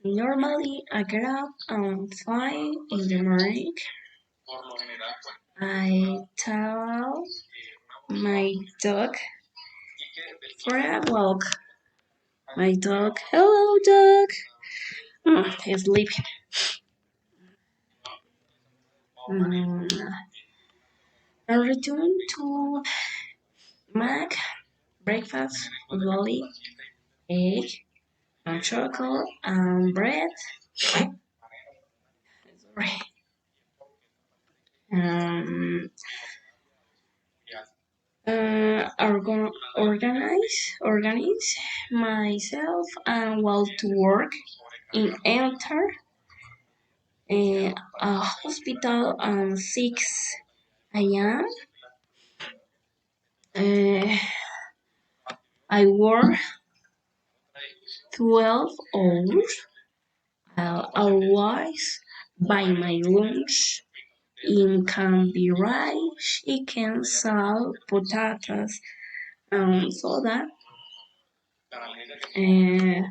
Normally, I get up at 5 in the morning. I tell my dog for a walk. My dog, hello dog. He's sleeping. Mm, I return to Mac breakfast, lolly, egg, and chocolate, and bread. Sorry. Um, organize myself and walk to work in enter a hospital at 6 a.m. Uh, I work 12 hours. Otherwise, by my lunch, it can be rice, chicken, salt, potatoes, and soda. Uh,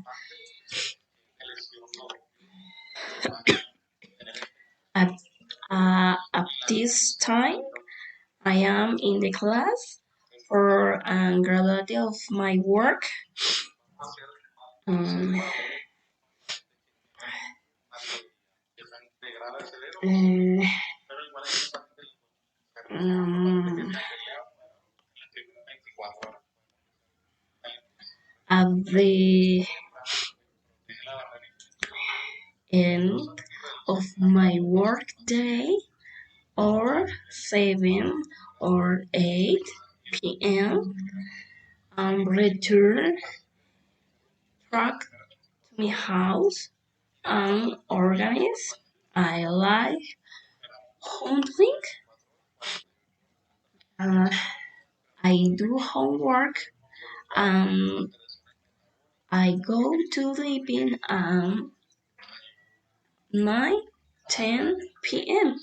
at, at this time, I am in the class for a graduate of my work. Um, uh, um, at the end of my work day, or 7 or 8 p.m. Return back to my house and organize. I like hunting. Uh, I do homework and I go to sleeping at 9, 10 p.m.